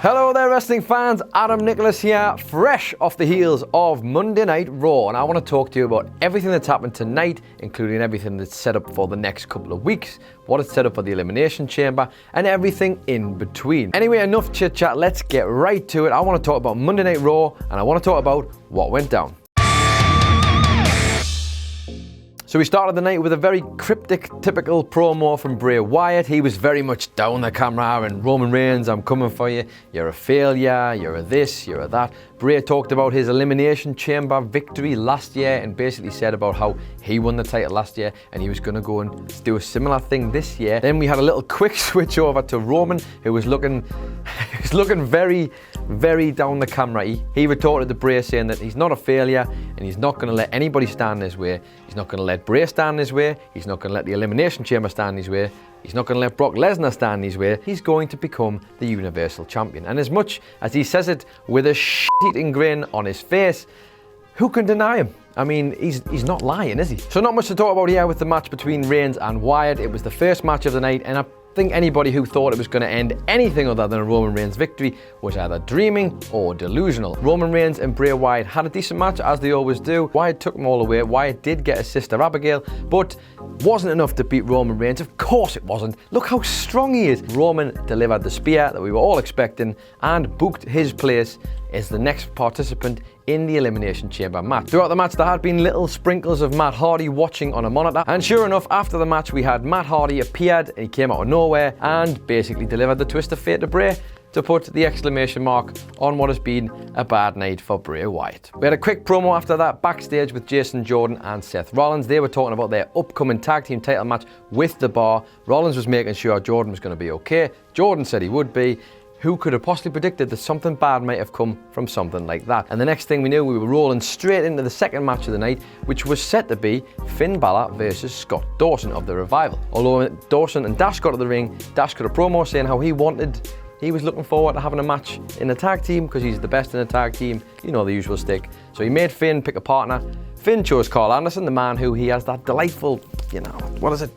Hello there wrestling fans, Adam Nicholas here, fresh off the heels of Monday Night Raw, and I want to talk to you about everything that's happened tonight, including everything that's set up for the next couple of weeks, what it's set up for the Elimination Chamber, and everything in between. Anyway, enough chit chat, let's get right to it. I want to talk about Monday Night Raw, and I want to talk about what went down. So we started the night with a very cryptic, typical promo from Bray Wyatt. He was very much down the camera and Roman Reigns, I'm coming for you. You're a failure, you're a this, you're a that. Bray talked about his Elimination Chamber victory last year and basically said about how he won the title last year and he was going to go and do a similar thing this year. Then we had a little quick switch over to Roman, who was looking very, very down the camera. He retorted to Bray saying that he's not a failure and he's not going to let anybody stand in his way. He's not going to let Bray stand in his way. He's not going to let the Elimination Chamber stand in his way. He's not going to let Brock Lesnar stand in his way. He's going to become the Universal Champion. And as much as he says it with a shit-eating grin on his face, who can deny him? I mean, he's not lying, is he? So not much to talk about here with the match between Reigns and Wyatt. It was the first match of the night, and I think anybody who thought it was going to end anything other than a Roman Reigns victory was either dreaming or delusional. Roman Reigns and Bray Wyatt had a decent match, as they always do. Wyatt took them all away. Wyatt did get his sister Abigail, but wasn't enough to beat Roman Reigns. Of course it wasn't. Look how strong he is. Roman delivered the spear that we were all expecting and booked his place as the next participant in the Elimination Chamber match. Throughout the match, there had been little sprinkles of Matt Hardy watching on a monitor, and sure enough, after the match, we had Matt Hardy appeared, and he came out of nowhere and basically delivered the twist of fate to Bray to put the exclamation mark on what has been a bad night for Bray Wyatt. We had a quick promo after that backstage with Jason Jordan and Seth Rollins. They were talking about their upcoming tag team title match with The Bar. Rollins was making sure Jordan was going to be okay. Jordan said he would be. Who could have possibly predicted that something bad might have come from something like that? And the next thing we knew, we were rolling straight into the second match of the night, which was set to be Finn Balor versus Scott Dawson of The Revival. Although Dawson and Dash got to the ring, Dash got a promo saying how he was looking forward to having a match in a tag team because he's the best in a tag team, you know, the usual stick. So he made Finn pick a partner. Finn chose Carl Anderson, the man who he has that delightful, you know, what is it?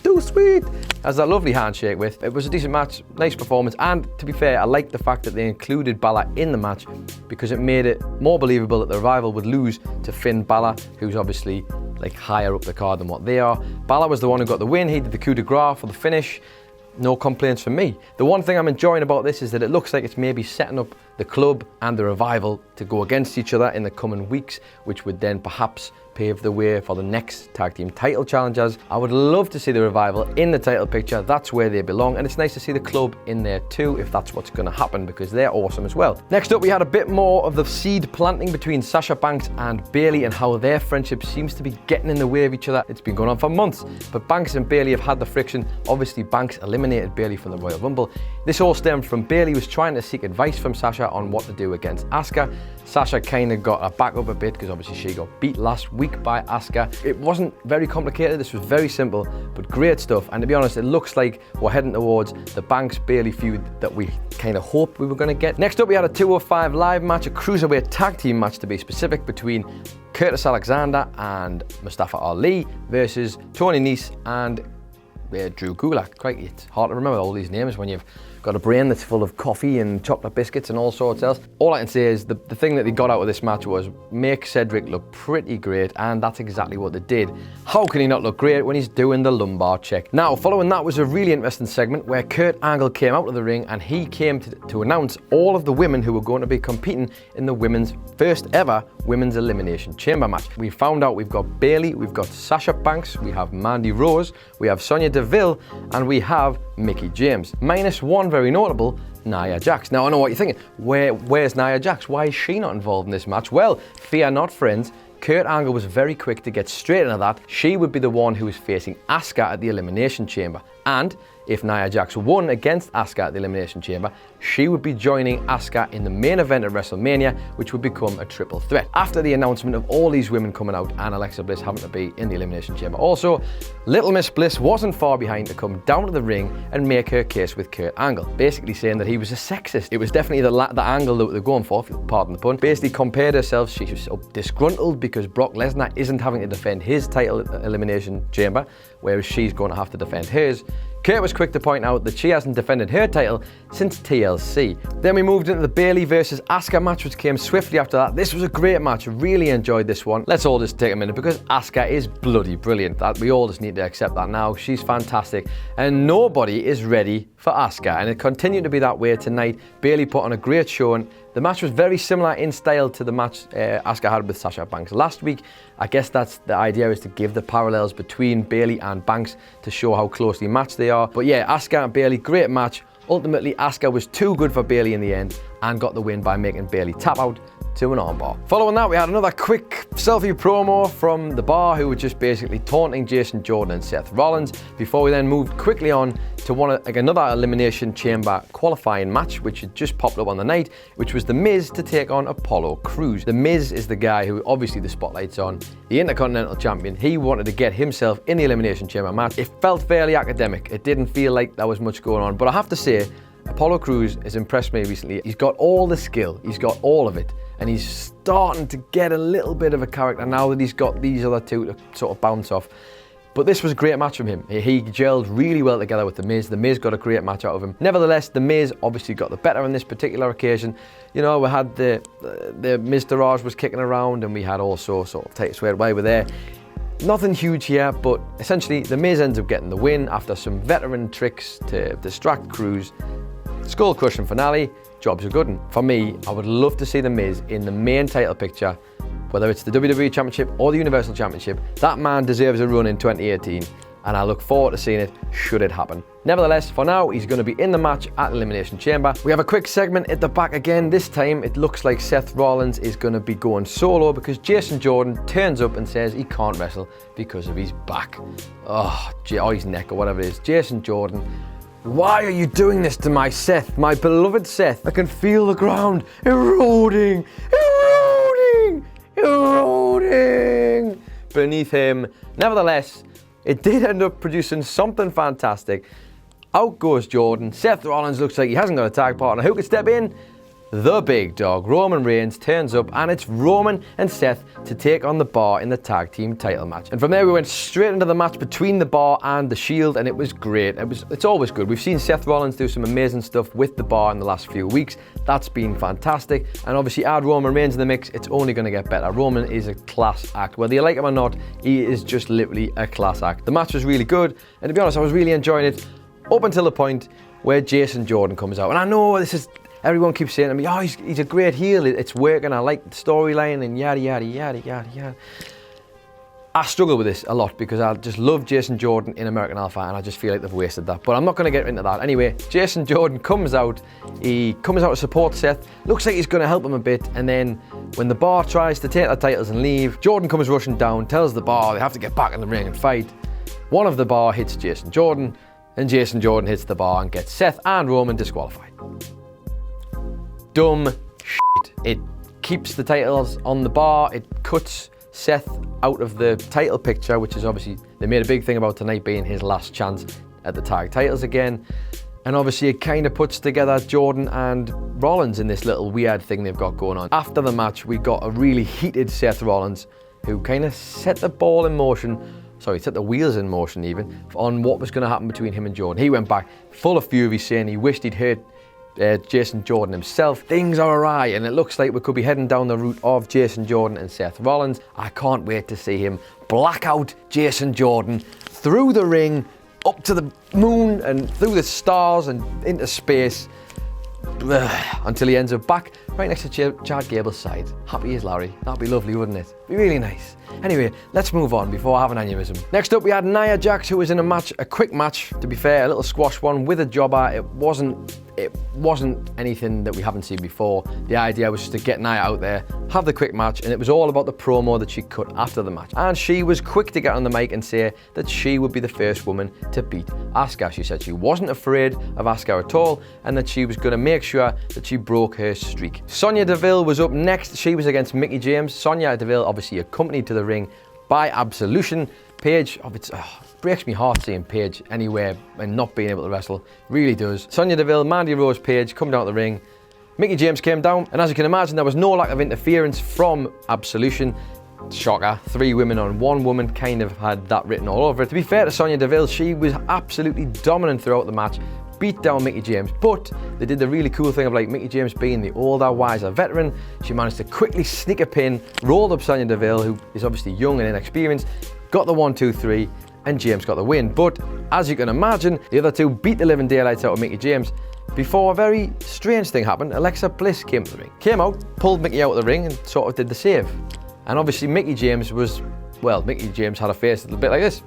Too sweet. Has that lovely handshake with. It was a decent match, nice performance, and to be fair, I liked the fact that they included Balor in the match because it made it more believable that the Revival would lose to Finn Balor, who's obviously like higher up the card than what they are. Balor was the one who got the win. He did the coup de grace for the finish. No complaints from me. The one thing I'm enjoying about this is that it looks like it's maybe setting up the club and the Revival to go against each other in the coming weeks, which would then perhaps pave the way for the next tag team title challengers. I would love to see the Revival in the title picture. That's where they belong, and it's nice to see the club in there too, if that's what's going to happen, because they're awesome as well. Next up, we had a bit more of the seed planting between Sasha Banks and Bayley and how their friendship seems to be getting in the way of each other. It's been going on for months, but Banks and Bayley have had the friction. Obviously, Banks eliminated Bayley from the Royal Rumble. This all stemmed from Bayley was trying to seek advice from Sasha on what to do against Asuka. Sasha kind of got her back up a bit because obviously she got beat last week by Asuka. It wasn't very complicated, this was very simple, but great stuff. And to be honest, it looks like we're heading towards the Banks-Bayley feud that we kind of hoped we were going to get. Next up, we had a 205 Live match, a Cruiserweight tag team match to be specific, between Curtis Alexander and Mustafa Ali versus Tony Nese and Drew Gulak. Crikey, it's hard to remember all these names when you've got a brain that's full of coffee and chocolate biscuits and all sorts else. All I can say is the thing that they got out of this match was make Cedric look pretty great, and that's exactly what they did. How can he not look great when he's doing the lumbar check? Now, following that was a really interesting segment where Kurt Angle came out of the ring and he came to announce all of the women who were going to be competing in the women's first ever Women's Elimination Chamber match. We found out we've got Bayley, we've got Sasha Banks, we have Mandy Rose, we have Sonya Deville, and we have Mickie James. Minus one very notable, Nia Jax. Now I know what you're thinking, where's Nia Jax? Why is she not involved in this match? Well, fear not friends, Kurt Angle was very quick to get straight into that. She would be the one who was facing Asuka at the Elimination Chamber, and if Nia Jax won against Asuka at the Elimination Chamber, she would be joining Asuka in the main event at WrestleMania, which would become a triple threat. After the announcement of all these women coming out and Alexa Bliss having to be in the Elimination Chamber also, Little Miss Bliss wasn't far behind to come down to the ring and make her case with Kurt Angle, basically saying that he was a sexist. It was definitely the angle that they're going for, pardon the pun. Basically compared herself, she was so disgruntled because Brock Lesnar isn't having to defend his title at the Elimination Chamber, whereas she's going to have to defend hers. Kurt was quick to point out that she hasn't defended her title since TLC. Then we moved into the Bayley versus Asuka match, which came swiftly after that. This was a great match, really enjoyed this one. Let's all just take a minute because Asuka is bloody brilliant. We all just need to accept that now. She's fantastic and nobody is ready for Asuka, and it continued to be that way tonight. Bayley put on a great showing. The match was very similar in style to the match Asuka had with Sasha Banks last week. I guess that's the idea, is to give the parallels between Bayley and Banks to show how closely matched they are. But yeah, Asuka and Bayley, great match. Ultimately, Asuka was too good for Bayley in the end and got the win by making Bayley tap out to an armbar. Following that, we had another quick selfie promo from The Bar, who were just basically taunting Jason Jordan and Seth Rollins, before we then moved quickly on to another Elimination Chamber qualifying match, which had just popped up on the night, which was The Miz to take on Apollo Crews. The Miz is the guy who obviously the spotlight's on, the Intercontinental Champion. He wanted to get himself in the Elimination Chamber match. It felt fairly academic. It didn't feel like there was much going on, but I have to say, Apollo Crews has impressed me recently. He's got all the skill, he's got all of it, and he's starting to get a little bit of a character now that he's got these other two to sort of bounce off. But this was a great match from him. He gelled really well together with The Miz. The Miz got a great match out of him. Nevertheless, The Miz obviously got the better on this particular occasion. You know, we had the Miz Taraj was kicking around, and we had also sort of Titus Squared Away were there. Nothing huge here, but essentially The Miz ends up getting the win after some veteran tricks to distract Crews. Skull crushing finale, job's a good one. For me, I would love to see The Miz in the main title picture, whether it's the WWE Championship or the Universal Championship. That man deserves a run in 2018, and I look forward to seeing it should it happen. Nevertheless, for now, he's going to be in the match at Elimination Chamber. We have a quick segment at the back again. This time, it looks like Seth Rollins is going to be going solo because Jason Jordan turns up and says he can't wrestle because of his back. Or his neck or whatever it is. Jason Jordan, why are you doing this to my Seth, my beloved Seth? I can feel the ground eroding beneath him. Nevertheless, it did end up producing something fantastic. Out goes Jordan. Seth Rollins looks like he hasn't got a tag partner. Who could step in? The big dog, Roman Reigns, turns up, and it's Roman and Seth to take on The Bar in the tag team title match. And from there we went straight into the match between The Bar and The Shield, and it was great. It's always good. We've seen Seth Rollins do some amazing stuff with The Bar in the last few weeks. That's been fantastic. And obviously add Roman Reigns in the mix, it's only going to get better. Roman is a class act. Whether you like him or not, he is just literally a class act. The match was really good, and to be honest, I was really enjoying it up until the point where Jason Jordan comes out. And I know this is, everyone keeps saying to me, oh, he's a great heel, it's working, I like the storyline and yada, yada, yada, yada, yada. I struggle with this a lot because I just love Jason Jordan in American Alpha, and I just feel like they've wasted that. But I'm not going to get into that. Anyway, Jason Jordan comes out. He comes out to support Seth. Looks like he's going to help him a bit. And then when The Bar tries to take their titles and leave, Jordan comes rushing down, tells The Bar they have to get back in the ring and fight. One of The Bar hits Jason Jordan, and Jason Jordan hits The Bar and gets Seth and Roman disqualified. Dumb shit. It keeps the titles on The Bar. It cuts Seth out of the title picture, which is obviously, they made a big thing about tonight being his last chance at the tag titles again. And obviously it kind of puts together Jordan and Rollins in this little weird thing they've got going on. After the match, we got a really heated Seth Rollins who kind of set the wheels in motion even, on what was going to happen between him and Jordan. He went back full of fury, saying he wished he'd hurt Jason Jordan himself. Things are awry, and it looks like we could be heading down the route of Jason Jordan and Seth Rollins. I can't wait to see him black out Jason Jordan through the ring, up to the moon and through the stars and into space, until he ends up back right next to Chad Gable's side. Happy as Larry. That'd be lovely, wouldn't it? Be really nice. Anyway, let's move on before I have an aneurysm. Next up, we had Nia Jax, who was in a quick match, to be fair, a little squash one with a jobber. It wasn't anything that we haven't seen before. The idea was just to get Nia out there, have the quick match, and it was all about the promo that she cut after the match. And she was quick to get on the mic and say that she would be the first woman to beat Asuka. She said she wasn't afraid of Asuka at all, and that she was going to make sure that she broke her streak. Sonya Deville was up next. She was against Mickie James. Sonya Deville obviously accompanied to the ring by Absolution. Paige, breaks me heart seeing Paige anywhere and not being able to wrestle. Really does. Sonya Deville, Mandy Rose, Paige come down the ring. Mickie James came down, and as you can imagine, there was no lack of interference from Absolution. Shocker, 3 women on 1 woman, kind of had that written all over it. To be fair to Sonya Deville, she was absolutely dominant throughout the match, beat down Mickie James, but they did the really cool thing of like Mickie James being the older, wiser veteran. She managed to quickly sneak a pin, rolled up Sonya Deville, who is obviously young and inexperienced, got the 1, 2, 3, and James got the win. But as you can imagine, the other two beat the living daylights out of Mickie James before a very strange thing happened. Alexa Bliss came to the ring. Came out, pulled Mickie out of the ring and sort of did the save. And obviously Mickie James was, well, Mickie James had a face a little bit like this.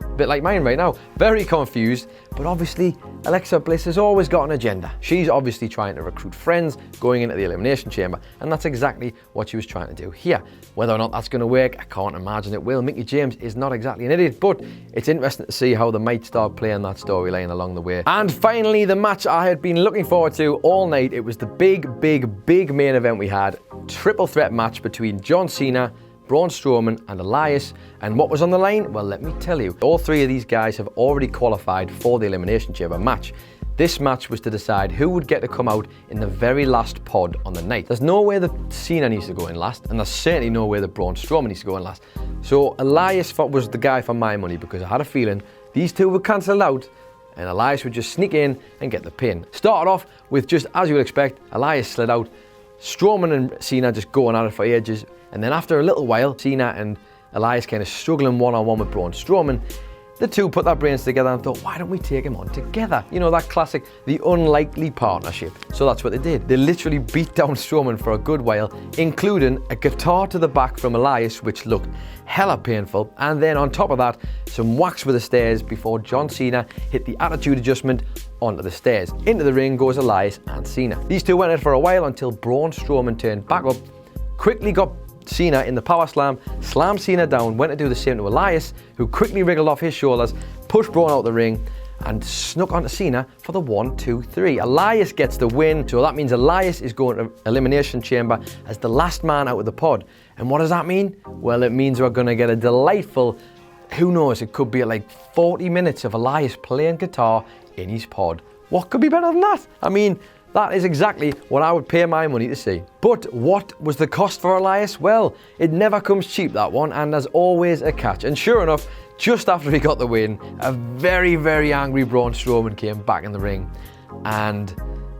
A bit like mine right now. Very confused, but obviously Alexa Bliss has always got an agenda. She's obviously trying to recruit friends going into the Elimination Chamber, and that's exactly what she was trying to do here. Whether or not that's going to work, I can't imagine it will. Mickie James is not exactly an idiot, but it's interesting to see how they might start playing that storyline along the way. And finally, the match I had been looking forward to all night. It was the big main event we had. Triple threat match between John Cena, Braun Strowman and Elias. And what was on the line? Well, let me tell you. All 3 of these guys have already qualified for the Elimination Chamber match. This match was to decide who would get to come out in the very last pod on the night. There's no way that Cena needs to go in last, and there's certainly no way that Braun Strowman needs to go in last. So Elias was the guy for my money, because I had a feeling these 2 were cancelled out and Elias would just sneak in and get the pin. Started off with, just as you would expect, Elias slid out, Strowman and Cena just going at it for ages. And then after a little while, Cena and Elias kind of struggling one-on-one with Braun Strowman. The 2 put their brains together and thought, why don't we take him on together? You know, that classic, the unlikely partnership. So that's what they did. They literally beat down Strowman for a good while, including a guitar to the back from Elias, which looked hella painful. And then on top of that, some whacks with the stairs before John Cena hit the attitude adjustment onto the stairs. Into the ring goes Elias and Cena. These 2 went at it for a while until Braun Strowman turned back up, quickly got Cena in the power slam, slammed Cena down, went to do the same to Elias, who quickly wriggled off his shoulders, pushed Braun out the ring, and snuck onto Cena for the 1, 2, 3. Elias gets the win, so that means Elias is going to Elimination Chamber as the last man out of the pod. And what does that mean? Well, it means we're going to get a delightful, who knows, it could be like 40 minutes of Elias playing guitar in his pod. What could be better than that? I mean, that is exactly what I would pay my money to see. But what was the cost for Elias? Well, it never comes cheap, that one, and there's always a catch. And sure enough, just after he got the win, a very angry Braun Strowman came back in the ring and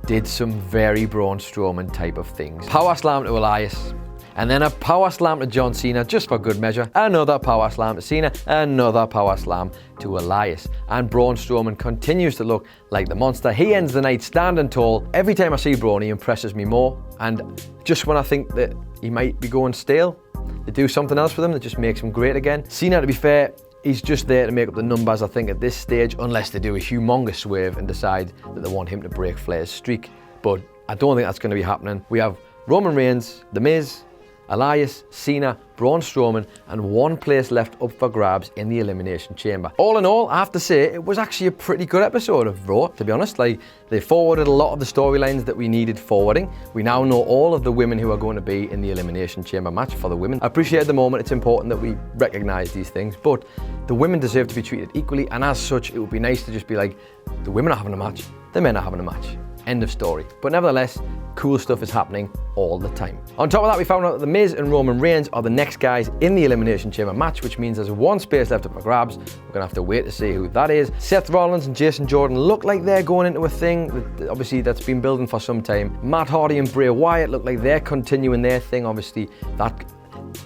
did some very Braun Strowman type of things. Power slam to Elias, and then a power slam to John Cena, just for good measure. Another power slam to Cena, another power slam to Elias. And Braun Strowman continues to look like the monster. He ends the night standing tall. Every time I see Braun, he impresses me more. And just when I think that he might be going stale, they do something else with him that just makes him great again. Cena, to be fair, he's just there to make up the numbers, I think, at this stage, unless they do a humongous swerve and decide that they want him to break Flair's streak. But I don't think that's going to be happening. We have Roman Reigns, The Miz, Elias, Cena, Braun Strowman, and 1 place left up for grabs in the Elimination Chamber. All in all, I have to say, it was actually a pretty good episode of Raw, to be honest. Like, they forwarded a lot of the storylines that we needed forwarding. We now know all of the women who are going to be in the Elimination Chamber match for the women. I appreciate at the moment it's important that we recognise these things, but the women deserve to be treated equally, and as such, it would be nice to just be like, the women are having a match, the men are having a match. End of story. But nevertheless, cool stuff is happening all the time. On top of that, we found out that The Miz and Roman Reigns are the next guys in the Elimination Chamber match, which means there's 1 space left up for grabs. We're gonna have to wait to see who that is. Seth Rollins and Jason Jordan look like they're going into a thing that, obviously, that's been building for some time. Matt Hardy and Bray Wyatt look like they're continuing their thing. Obviously, that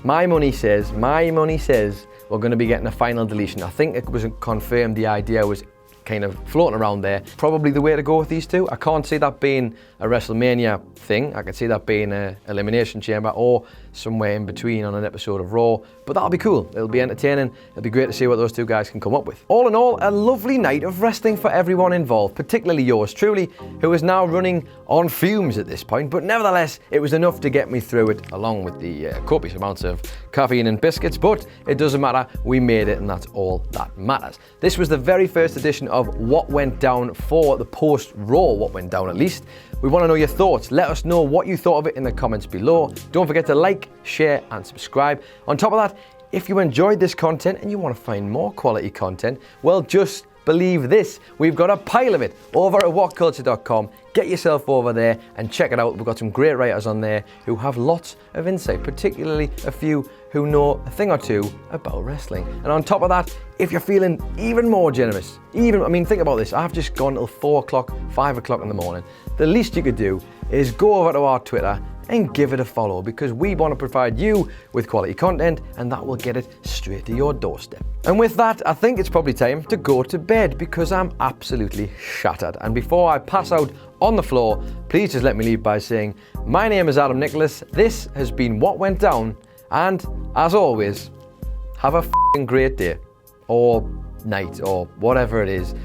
my money says we're gonna be getting a final deletion. I think it was confirmed, the idea was kind of floating around there. Probably the way to go with these 2. I can't see that being a WrestleMania thing. I could see that being an Elimination Chamber or somewhere in between on an episode of Raw, but that'll be cool. It'll be entertaining. It'll be great to see what those 2 guys can come up with. All in all, a lovely night of wrestling for everyone involved, particularly yours truly, who is now running on fumes at this point, but nevertheless, it was enough to get me through it, along with the copious amounts of caffeine and biscuits, but it doesn't matter. We made it, and that's all that matters. This was the very first edition of What Went Down for the post-Raw What Went Down, at least. We want to know your thoughts. Let us know what you thought of it in the comments below. Don't forget to like, share, and subscribe. On top of that, if you enjoyed this content and you want to find more quality content, well, just believe this. We've got a pile of it over at WhatCulture.com. Get yourself over there and check it out. We've got some great writers on there who have lots of insight, particularly a few who know a thing or two about wrestling. And on top of that, if you're feeling even more generous, think about this, I've just gone till 4 o'clock, 5 o'clock in the morning. The least you could do is go over to our Twitter and give it a follow, because we want to provide you with quality content, and that will get it straight to your doorstep. And with that, I think it's probably time to go to bed, because I'm absolutely shattered. And before I pass out on the floor, please just let me leave by saying, my name is Adam Nicholas, this has been What Went Down, and as always, have a f***ing great day, or night, or whatever it is.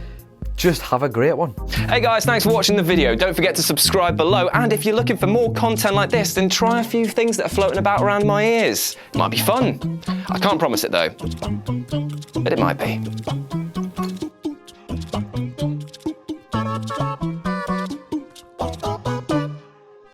Just have a great one. Hey guys, thanks for watching the video. Don't forget to subscribe below, and if you're looking for more content like this, then try a few things that are floating about around my ears. Might be fun. I can't promise it though, but it might be.